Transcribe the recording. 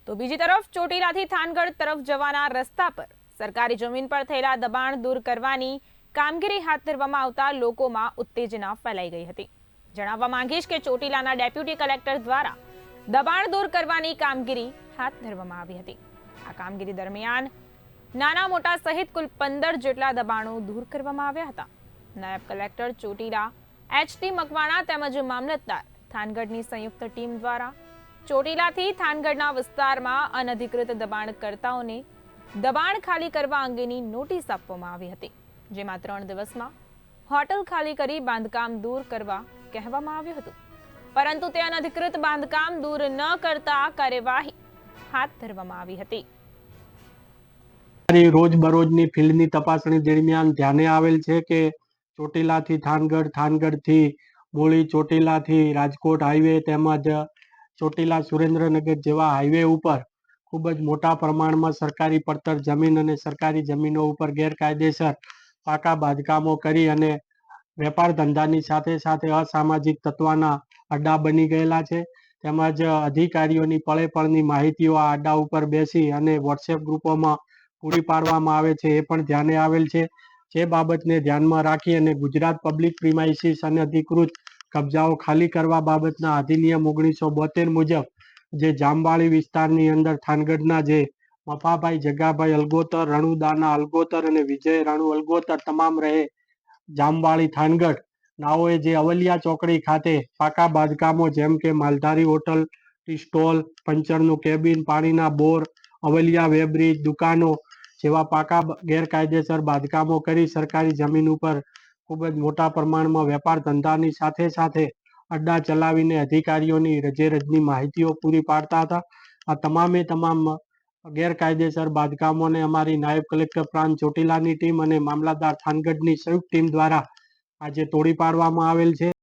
તો બીજી તરફ ચોટીલાથી થાનગઢ તરફ જવાના રસ્તા પર સરકારી જમીન પર થયેલા દબાણ દૂર કરવાની કામગીરી હાથ ધરવામાં આવતા લોકોમાં ઉત્તેજના ફેલાઈ ગઈ હતી। જણાવવા માંગીશ કે ચોટીલાના ડેપ્યુટી કલેક્ટર દ્વારા દબાણ દૂર કરવાની કામગીરી હાથ ધરવામાં આવી હતી। આ કામગીરી દરમિયાન નાના મોટા સહિત કુલ 15 જેટલા દબાણો દૂર કરવામાં આવ્યા હતા। નાયબ કલેક્ટર ચોટીલા એચ.ટી. મકવાણા તેમજ મામલતદાર થાનગઢની સંયુક્ત ટીમ દ્વારા ચોટીલાથી થાનગઢના વિસ્તારમાં અનધિકૃત દબાણકર્તાઓને દબાણ ખાલી કરવા અંગેની નોટિસ આપવામાં આવી હતી, જેમાં 3 દિવસમાં હોટલ ખાલી કરી બાંધકામ દૂર કરવા કહેવામાં આવ્યું હતું, પરંતુ તે અનધિકૃત બાંધકામ દૂર ન કરતા કાર્યવાહી હાથ ધરવામાં આવી હતી। રોજબરોજની ફિલ્ડની તપાસણી દરમિયાન ધ્યાને આવેલ છે કે ચોટીલાથી થાનગઢ, થાનગઢથી મૂળી, ચોટીલાથી રાજકોટ હાઈવે તેમજ ચોટીલા સુરેન્દ્રનગર જેવા હાઈવે ઉપર ખૂબ જ મોટા પ્રમાણમાં સરકારી પડતર જમીન અને સરકારી જમીનો ઉપર ગેરકાયદેસર પાકા બાંધકામો કરી અને વેપાર ધંધાની સાથે સાથે અસામાજિક તત્વના અડ્ડા બની ગયેલા છે। તેમજ અધિકારીઓની પળે પળની માહિતીઓ આ અડ્ડા ઉપર બેસી અને વોટ્સએપ ગ્રુપોમાં પૂરી પાડવામાં આવે છે, એ પણ ધ્યાને આવેલ છે। જે બાબતને ધ્યાનમાં રાખી અને ગુજરાત પબ્લિક પ્રીમાઇસીસ અનધિકૃત કબજાઓ ખાલી કરવા બાબતના અધિનિયમ 1972 મુજબ જે જામવાળી વિસ્તારની અંદર થાનગઢના જે મફાભાઈ જગાભાઈ અલગોતર, રણુદાના અલગોતર અને વિજય રાણુ અલગોતર તમામ રહે જામવાળી થાનગઢ નાઓએ જે અવલિયા ચોકડી ખાતે પાકા બાંધકામો જેમ કે માલધારી હોટલ, ટી સ્ટોલ, પંચરનું કેબિન, પાણીના બોર, અવલિયા વેબ્રિજ, દુકાનો જેવા પાકા ગેરકાયદેસર બાંધકામો કરી સરકારી જમીન ઉપર ખૂબ જ મોટા પ્રમાણમાં વેપાર ધંધાની સાથે સાથે અડ્ડા ચલાવીને અધિકારીઓની રજેરજની માહિતીઓ પૂરી પાડતા હતા। આ તમામે તમામ ગેરકાયદેસર બાંધકામોને અમારી નાયબ કલેક્ટર પ્રાંત ચોટીલાની ટીમ અને મામલતદાર થાનગઢની સંયુક્ત ટીમ દ્વારા આજે તોડી પાડવામાં આવેલ છે।